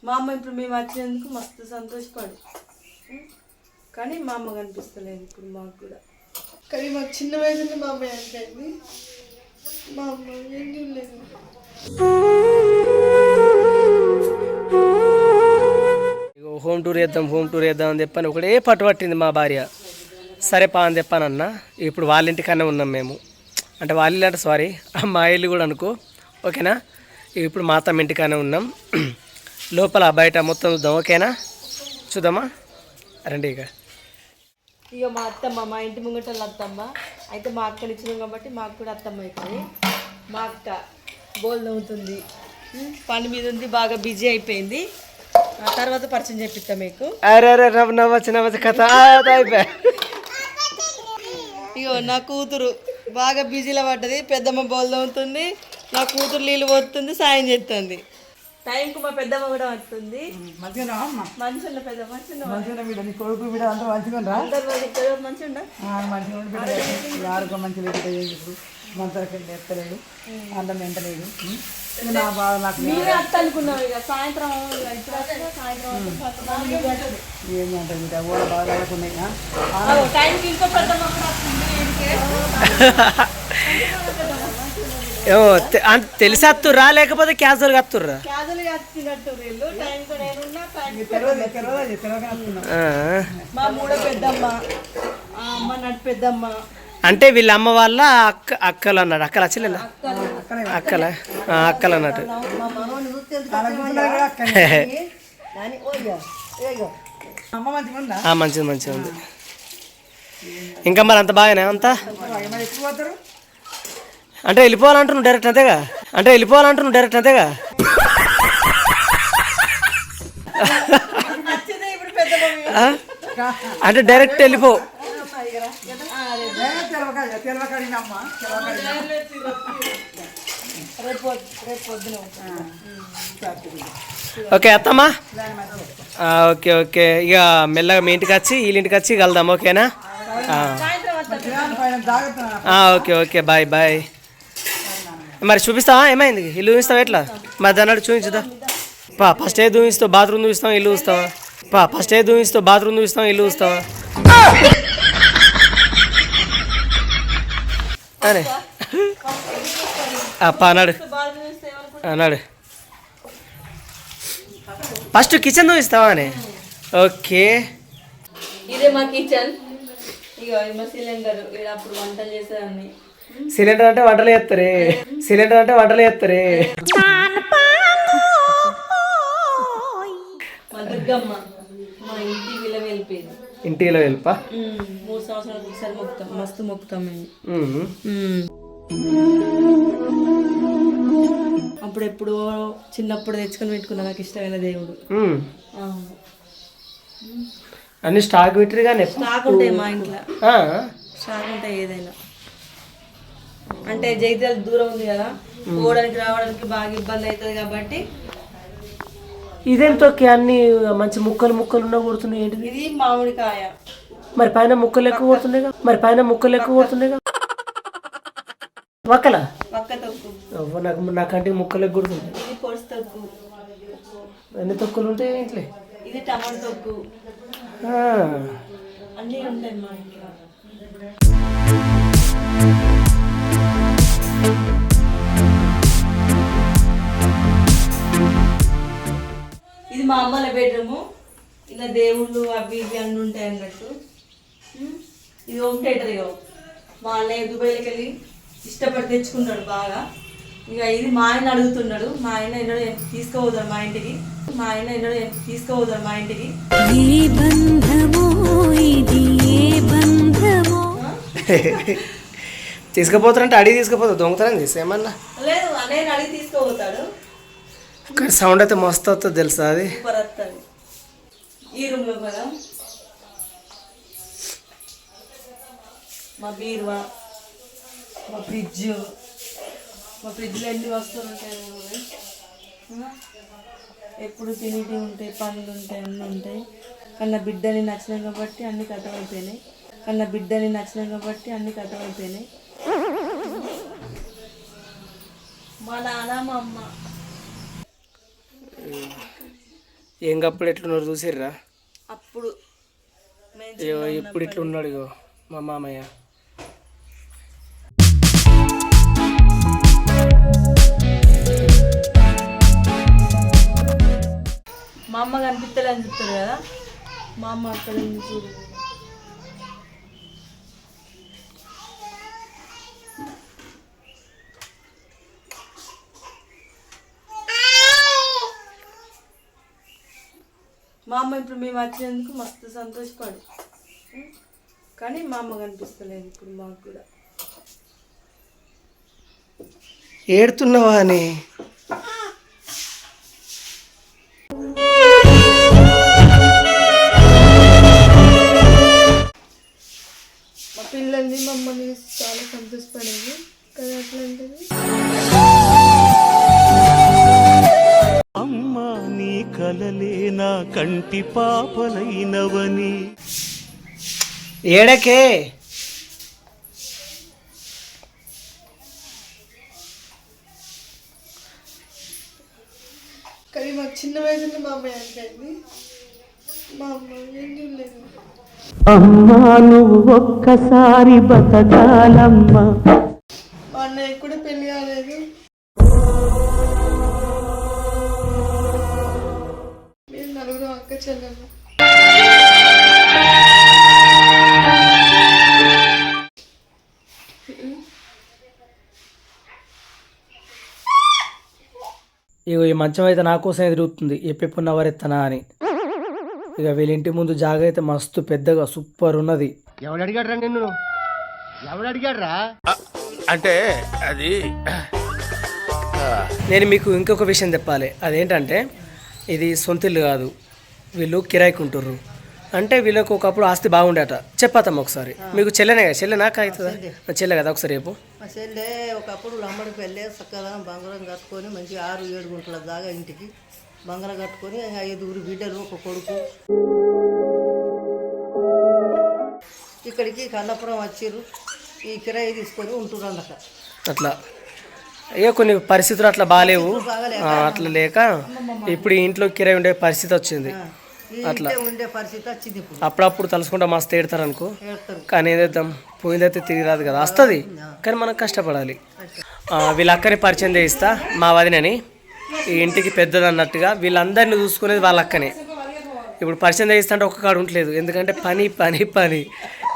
మా అమ్మ ఇప్పుడు మేము వచ్చినందుకు మస్తు సంతోషపడు, కానీ మా అమ్మ కనిపిస్తలేదు ఇప్పుడు మాకు కూడా. కానీ మాకు చిన్న వయసులో మా అమ్మ చనిపోయింది. మా అమ్మ ఏం చూడలేదు. హోమ్ టూర్ వేద్దాం అని చెప్పని ఒకటే పట్టుబట్టింది మా భార్య. సరే పా అని చెప్పానన్నా. ఇప్పుడు వాళ్ళ ఇంటికన్నా ఉన్నాం మేము, అంటే వాళ్ళ ఇల్లు అంటే సారీ మా ఇల్లు కూడా అనుకో, ఓకేనా. ఇప్పుడు మా అత్తమ్మ ఇంటికన్నా ఉన్నాం. లోపల బయట మొత్తం చూద్దాం, ఓకేనా. చూద్దామా రండి. ఇక మా అత్తమ్మ, మా ఇంటి ముంగట అత్తమ్మ అయితే మా అక్కని ఇచ్చినాం కాబట్టి మాకు కూడా అత్తమ్మ అవుతుంది. మా అక్క బోల్ నవ్వుతుంది, పని మీద ఉంది, బాగా బిజీ అయిపోయింది. తర్వాత పరిచయం చెప్పిస్తా మీకు. నవ్వచ్చు కథ. ఇగో నా కూతురు బాగా బిజీలో పడ్డది, పెద్దమ్మ బోల్ నవ్వుతుంది, నా కూతురు నీళ్ళు పోతుంది, సాయం చేస్తుంది. టైంకు మా పెద్దమ్మ కూడా వస్తుంది. మంచిగా పెద్ద మీరే అత్త అనుకున్నాం. ఇక సాయంత్రం టైంకి ఇంకో పెద్దమ్మ కూడా ఏమో తెలిసి వస్తుర్రా లేకపోతే క్యాజువల్గా వస్తుర్రా? అంటే వీళ్ళ అమ్మ వాళ్ళ అక్కలు అన్నాడు. అక్కలు వచ్చలేదా? అక్కలు అన్నట్టు. మంచిగా ఉంది. ఇంకా మరి అంత బాగానే అంతా అంటే వెళ్ళిపోవాలంటున్నావు డైరెక్ట్ అంతేగా? అంటే డైరెక్ట్ వెళ్ళిపో. ఓకే అత్తమ్మా, ఓకే. ఇక మెల్లగా మీ ఇంటికి వచ్చి వీళ్ళింటికి వచ్చి కలుద్దాం, ఓకేనా. Okay bye. మరి చూపిస్తావా ఏమైంది? ఇల్లు చూపిస్తావా ఎట్లా? మరి దాన్ని అడిగి చూపించుదా. ఫస్ట్ ఏ చూపిస్తావు? బాత్రూమ్ చూపిస్తావా ఇల్లు చూస్తావా? ఇల్లు చూస్తావా? అనే అన్నాడు. ఫస్ట్ కిచెన్ చూపిస్తావా అని. ఓకే, ఇదే మా కిచెన్. ఇగో మా సిలిండర్, అప్పుడు వంటలు చేసేదాన్ని. సిలిండర్ అంటే వంటలు చేస్తారే. మా దుర్గమ్మ మా ఇంటిలో వెళ్ళిపోయింది. ఇంటిలో వెళ్ళిపా 3 సంవత్సరాలకు ఒకసారి మొక్కుతాం, మస్తు మొక్కుతాం మేము. అప్పుడెప్పుడు చిన్నప్పుడు తెచ్చుకొని పెట్టుకున్నా, నాకు ఇష్టమైన దేవుడు. అన్ని స్టాక్ పెట్టరు కానీ స్టాక్ ఉంటాయి మా ఇంట్లో. స్టాక్ ఉంటాయి ఏదైనా. అంటే జైత్యాల దూరం ఉంది కదా, పోవడానికి రావడానికి బాగా ఇబ్బంది అవుతుంది కాబట్టి. ఇదేంతో అన్ని మంచి ముక్కలు ఉన్నా కొడుతున్నాయి. ఏంటిది? ఇది మామిడికాయ. మరి పైన ముక్కలు ఎక్కువ కొడుతున్నాయిగా. వక్క తొక్కు. నాకంటే ముక్కలు ఎక్కువ కొడుతుంది. ఇది పొడి తొక్కు. ఎన్ని తొక్కులు ఉంటాయి ఇంట్లో? ఇది టమాటా తొక్కు. అన్నీ ఉంటాయి మా ఇంట్లో. ఇది మా అమ్మల బెడ్రూము. ఇలా దేవుళ్ళు అవి ఇవి అన్నీ ఉంటాయి అన్నట్టు. ఇది హోమ్ థియేటర్. ఇక మా అన్నయ్య దుబాయ్లోకి వెళ్ళి ఇష్టపడి తెచ్చుకున్నాడు బాగా. ఇక ఇది మా ఆయన అడుగుతున్నాడు. మా ఆయన ఎన్నడూ తీసుకుపోతాడు మా ఇంటికి. తీసుకుపోతారంటే అడిగి తీసుకుపోతాడు. దొంగతనం చేసి ఏమన్నా లేదు, అన్నయ్య అడిగి తీసుకుపోతాడు. కానీ సౌండ్ అయితే మస్తు వస్తుంది తెలుసా? అది ఈ రూమ్ లో కదా మా బీరువా, మా ఫ్రిడ్జ్లో ఎన్ని వస్తువులు ఉంటాయి. ఎప్పుడు తినేటి ఉంటాయి, పనులు ఉంటాయి, అన్నీ ఉంటాయి. కన్నా బిడ్డని నచ్చినాయి కాబట్టి అన్ని కథమైపోయినాయి. మా నాన్న మా అమ్మ ఏం కప్పుడు ఎట్లున్నారు చూసిర్రా? అప్పుడు ఇప్పుడు ఇట్లా ఉన్నాడు ఇగో మా మామయ్య. మా అమ్మ కనిపిస్తలేని చెప్తారు కదా, మా అమ్మ అక్కడ చూడు. మా అమ్మ ఇప్పుడు మేము వచ్చినందుకు మస్తు సంతోషపడు, కానీ మా అమ్మ కనిపిస్తలేదు ఇప్పుడు మాకు కూడా. ఏడుతున్నావా అని? మా పిల్లల్ని మమ్మల్ని చాలా సంతోషపడేది కదా అట్లాంటిది. అమ్మా నీ కలలే నా కంటి పాపలైనవని. ఏడకే కానీ మాకు చిన్న వయసులో మా అమ్మాయి అనిపోయింది. మా అమ్మ ఏం చూడలేదు. అమ్మా నువ్వు ఒక్కసారి బతకాలమ్మా. మా అన్నయ్య కూడా పెళ్లి కాలేదు. మేము నలుగురు అక్క చెల్లెలు. ఇక ఈ మంచం అయితే నా కోసం ఎదురుతుంది, ఎప్పుడు నవరెత్తనా అని. ఇక వీళ్ళ ఇంటి ముందు జాగ అయితే మస్తు పెద్దగా సూపర్ ఉన్నది. ఎవడు అడిగాడ్రా నిన్ను? ఎవడు అడిగాడ్రా? అంటే అది నేను మీకు ఇంకొక విషయం చెప్పాలి. అదేంటంటే ఇది సొంతిల్లు కాదు, వీళ్ళు కిరాయికి ఉంటుర్రు. అంటే వీళ్ళకి ఒకప్పుడు ఆస్తి బాగుండేట. చెప్పాతమ్మ ఒకసారి. మీకు చెల్లెనే కదా? చెల్లె నాకు అవుతుందా? చెల్లె కదా? ఒకసారి రేపు మా చెల్లె ఒకప్పుడు లంబడికి వెళ్ళే చక్కగా బంగారం కట్టుకొని మంచి 6-7 గుంటల దాకా ఇంటికి బంగారం కట్టుకొని 5 బిడ్డలు, ఒక కొడుకు. ఇక్కడికి కన్నపురం వచ్చిర్రు, ఈ కిరాయి తీసుకొని ఉంటున్నారు అన్నట. అట్లా ఇక కొన్ని పరిస్థితులు అట్లా బాగాలేవు, అట్లా లేక ఇప్పుడు ఈ ఇంట్లో కిరాయి ఉండే పరిస్థితి వచ్చింది. అట్లా ఉండే పరిస్థితి వచ్చింది. ఇప్పుడు అప్పుడప్పుడు తలుసుకుంటే మస్తు ఏడతారు అనుకో, ఏడతారు. కానీ ఏదైతే పోయిందైతే తిరిగి రాదు కదా, వస్తుంది కానీ మనం కష్టపడాలి. వీళ్ళ అక్కని పరిచయం చేయిస్తా, మా వదినని. ఈ ఇంటికి పెద్దది అన్నట్టుగా వీళ్ళందరినీ చూసుకునేది వాళ్ళ అక్కనే. ఇప్పుడు పరిచయం చేయిస్తా అంటే ఒక్క కాడు ఉండలేదు, ఎందుకంటే పని పని పని.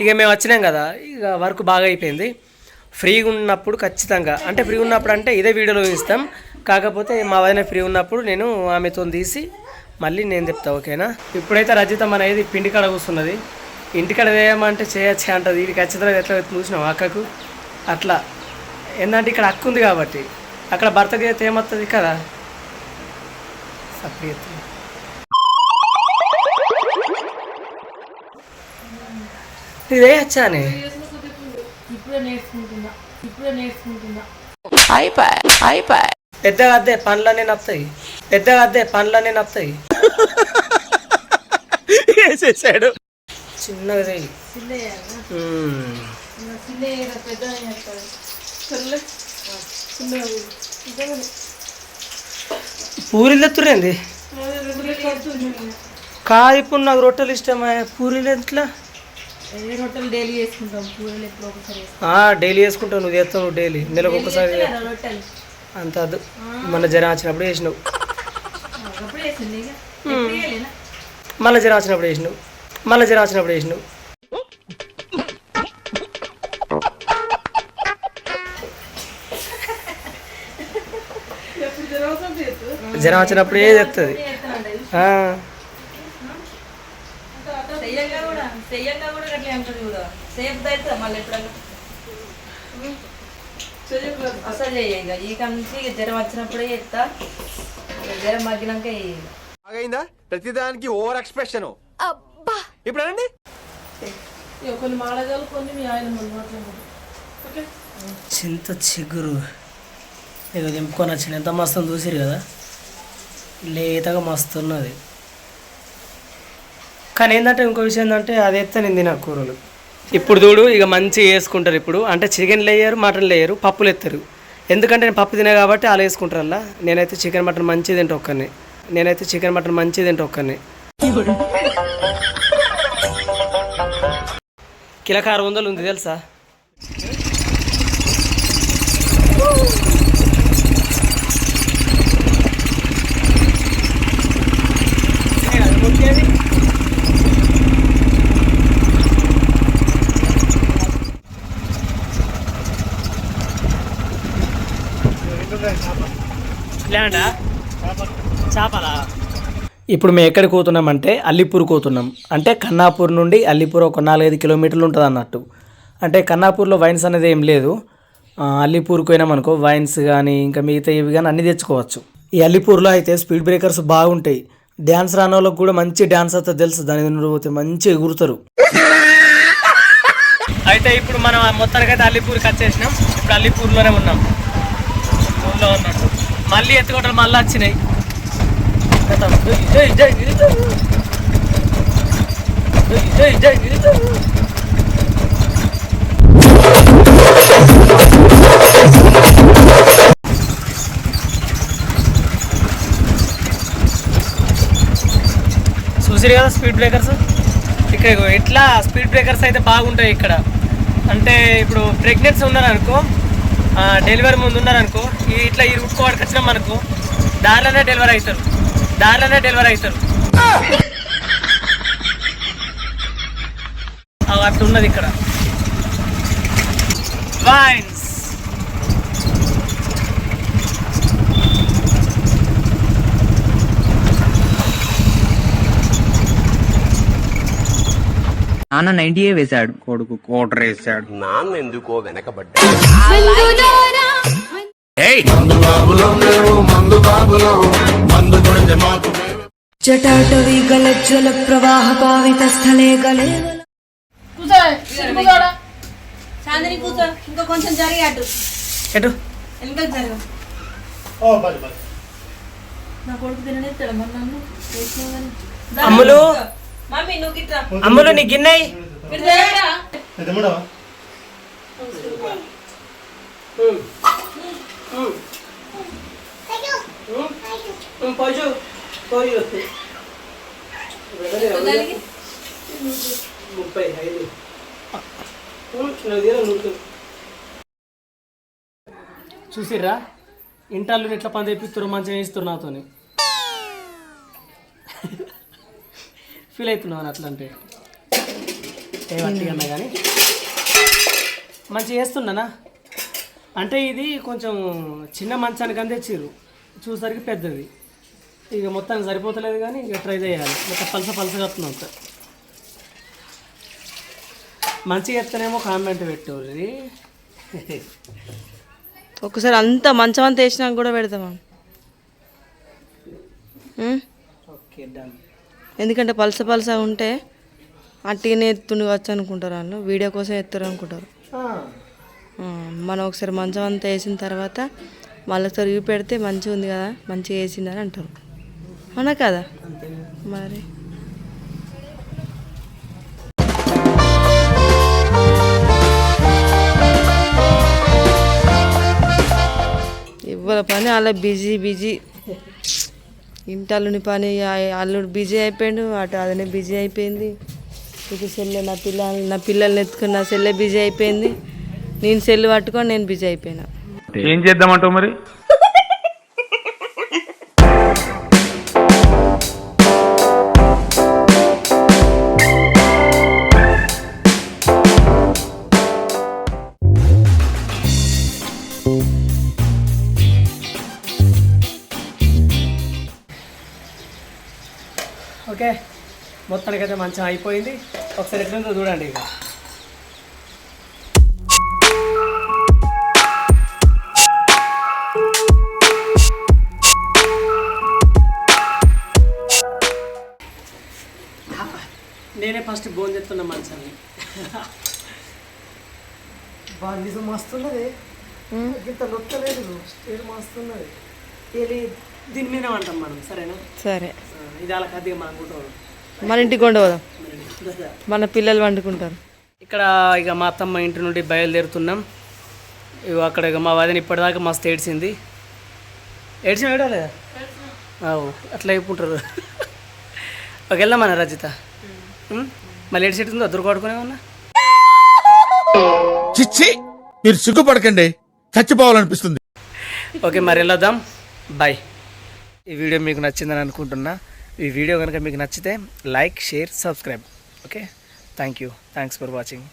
ఇక మేము వచ్చినాం కదా, ఇక వర్క్ బాగా అయిపోయింది. ఫ్రీగా ఉన్నప్పుడు ఖచ్చితంగా, అంటే ఫ్రీ ఉన్నప్పుడు అంటే ఇదే వీడియోలో ఇస్తాం, కాకపోతే మా వదిన ఫ్రీ ఉన్నప్పుడు నేను ఆమెతో తీసి మళ్ళీ నేను చెప్తా, ఓకేనా? ఇప్పుడైతే రజిత మన ఏది పిండి కాడ కూస్తున్నది. ఇంటికాడ వేయమంటే చేయచ్చే అంటది. ఇది ఖచ్చితంగా ఎట్లా చూసినావు అక్కకు అట్లా. ఏంటంటే ఇక్కడ అక్క ఉంది కాబట్టి, అక్కడ భర్తకి అయితే ఏమవుతుంది కదా, సప్లీ ఇదే వచ్చానే. ఇప్పుడే నేర్చుకుంటున్నా. పెద్దగా అద్దే పనులన్నీ నప్పుతాయి, పెద్దగా అద్దే పనులన్నీ నప్పుతాయి. వేసేసాడు. చిన్నగా చెయ్యి. పూరీలు ఎత్తురేంది కాదు? ఇప్పుడు నాకు రొట్టెలు ఇష్టమా? పూరీలు ఎట్లా? రొట్టెలు డైలీ చేసుకుంటాం, పూరీలు ఎప్పుడు ఒకసారి. డైలీ చేసుకుంటావు, నువ్వు చేస్తావు, నువ్వు డైలీ నెలకు ఒకసారి. రొట్టెలు అంత అద్దు, మన జ్వరం వచ్చినప్పుడు చేసినావు, మళ్ళీ జ్వరం వచ్చినప్పుడు చేసినావు, మళ్ళీ జ్వరం వచ్చినప్పుడు చేసినావు. జ్వరం వచ్చినప్పుడు ఏ చెప్తుంది. అసలు చేయ ఈ కంచి జ్వరం వచ్చినప్పుడే చెప్తా, జ్వరం మగ్గినాక అయిందా? ప్రతిదానికి ఓవర్ ఎక్స్ప్రెషన్. ఇప్పుడు అనండి. కొన్ని మాడగాలు, కొన్ని మీ ఆయన చింత చిగురు ఇక దింపుకొని వచ్చిన ఎంత మస్తు చూసిరు కదా, లేతగా మస్తున్నది. కానీ ఏంటంటే ఇంకో విషయం ఏంటంటే అది ఎత్తే నేను తిన కూరలు. ఇప్పుడు చూడు ఇక మంచిగా వేసుకుంటారు. ఇప్పుడు అంటే చికెన్ లేయరు, మటన్ లేయరు, పప్పులు ఎత్తారు. ఎందుకంటే నేను పప్పు తినే కాబట్టి అలా వేసుకుంటారు. అలా నేనైతే చికెన్ మటన్ మంచిగా తింటా ఒక్కరిని. నేనైతే చికెన్ మటన్ మంచిగా తింటా ఒక్కరిని. కిలోకి 600 ఉంది తెలుసా? ల్యాండా చేపలా? ఇప్పుడు మేము ఎక్కడికి పోతున్నామంటే అల్లిపూర్ పోతున్నాం. అంటే కన్నాపూర్ నుండి అల్లిపూర్ ఒక 4-5 కిలోమీటర్లు ఉంటుంది అన్నట్టు. అంటే కన్నాపూర్లో వైన్స్ అనేది ఏం లేదు. అల్లిపూర్కి పోయినామనుకో వైన్స్ కానీ ఇంకా మిగతా ఇవి కానీ అన్నీ తెచ్చుకోవచ్చు. ఈ అల్లిపూర్లో అయితే స్పీడ్ బ్రేకర్స్ బాగుంటాయి. డ్యాన్స్ రాని వాళ్ళకి కూడా మంచి డ్యాన్స్ అవుతుంది తెలుసు. దాని నుండి పోతే మంచిగా ఎగురుతారు. అయితే ఇప్పుడు మనం మొత్తానికైతే అల్లిపూర్కి వచ్చేసినాం. ఇప్పుడు అల్లిపూర్లోనే ఉన్నాం. ఊళ్ళో ఉన్నట్టు మళ్ళీ ఎత్తుకోవటం మళ్ళీ వచ్చినాయి. చూసిరు కదా స్పీడ్ బ్రేకర్స్. ఇక్కడ ఎట్లా స్పీడ్ బ్రేకర్స్ అయితే బాగుంటాయి ఇక్కడ. అంటే ఇప్పుడు ప్రెగ్నెన్సీ ఉన్నారనుకో, డెలివరీ ముందు ఉన్నారనుకో, ఇట్లా ఈ రూట్ కోడ్కి వచ్చినాం మనకు దారిలోనే డెలివరీ అవుతారు. అట్లా ఉన్నది ఇక్కడ వైన్స్. నాన్న 90 వేశాడు, కొడుకు కోటర్ వేశాడు. నాన్న ఎందుకో వెనకబడ్డా. జటాటవీ గలజ్వల ప్రవాహ పావిత స్థలే గలే. చాందిని కూర్చో, ఇంకా కొంచెం జరిగి అటు ఎటు వెనకకి జరగ. నా కొడుకు తిననేస్తాడు మరి నన్ను వేసినావు కానీ. అమ్ములు మమ్మీ నువ్వు గిట్రా. అమ్ములు నీ గిన్నె మీరు చేయరా? చూసిర్రా ఇంటర్లు ఎట్లా పని తెప్పిస్తారు, మంచిగా వేస్తారు నాతోని. ఫీల్ అవుతున్నావు అని అట్లా అంటే ఏమన్నా కానీ మంచిగా వేస్తున్నానా. అంటే ఇది కొంచెం చిన్న మంచానికి అని తెచ్చిర్రు, చూసరికి పెద్దది. ఇక మొత్తానికి సరిపోతలేదు కానీ ఇక ట్రై చేయాలి. ఒక పలసగా వస్తున్నాం సార్. మంచిగా ఎత్తనేమో కామెంట్ పెట్టేవారు. ఒకసారి అంత మంచం అంతా వేసినాక కూడా పెడతామా? Okay done. ఎందుకంటే పలస ఉంటే అట్టిగానే ఎత్తుండవచ్చు అనుకుంటారు వాళ్ళు, వీడియో కోసం ఎత్తారు అనుకుంటారు. మనం ఒకసారి మంచం అంతా వేసిన తర్వాత మళ్ళీ తొరిగి పెడితే మంచిగా ఉంది కదా, మంచిగా వేసిందని అంటారు. అవునా కదా మరి. ఇవ్వల పని అలా బిజీ. ఇంటల్లుని పని అల్లుడు బిజీ అయిపోయాడు, అటు అదనే బిజీ అయిపోయింది. ఇక సెల్లె నా పిల్లల్ని ఎత్తుకుని నా సెల్లె బిజీ అయిపోయింది. నేను సెల్లు పట్టుకొని నేను బిజీ అయిపోయినా. ఏం చేద్దామంటావు మరి? ఓకే మొత్తానికైతే మంచిగా అయిపోయింది. ఒకసారి ఎట్లుందో చూడండి. ఇక నేనే ఫస్ట్ బోన్ చెప్తున్నా మంచాన్ని. బాగా మస్తున్నది, ఇంత నొక్కలేదు, స్టేజ్ మస్తున్నది. దీని మీద అంటాం మనం, సరేనా? సరే, ఇది అలా కద్దిగా మనం కూర్చోవడం. మన ఇంటికి ఉండవదాం, మన పిల్లలు వండుకుంటారు. ఇక్కడ ఇక మా అత్తమ్మ ఇంటి నుండి బయలుదేరుతున్నాం. ఇక అక్కడ ఇక మా వదిన ఇప్పటిదాకా మస్తు ఏడ్చింది. ఏడ్చిన లేదా అట్లా అయిపోంటారు. ఓకే వెళ్దామన్నా రజిత. మళ్ళీ ఎటు సెట్ ఉందో అద్దరు కొడుకునేమన్నా. చిచ్చి మీరు సిగ్గుపడకండి, చచ్చిపోవాలనిపిస్తుంది. ఓకే మరి వెళ్ళొద్దాం, బాయ్. ఈ వీడియో మీకు నచ్చిందని అనుకుంటున్నా. ఈ వీడియో కనుక మీకు నచ్చితే like, share, subscribe. Okay, thanks for watching.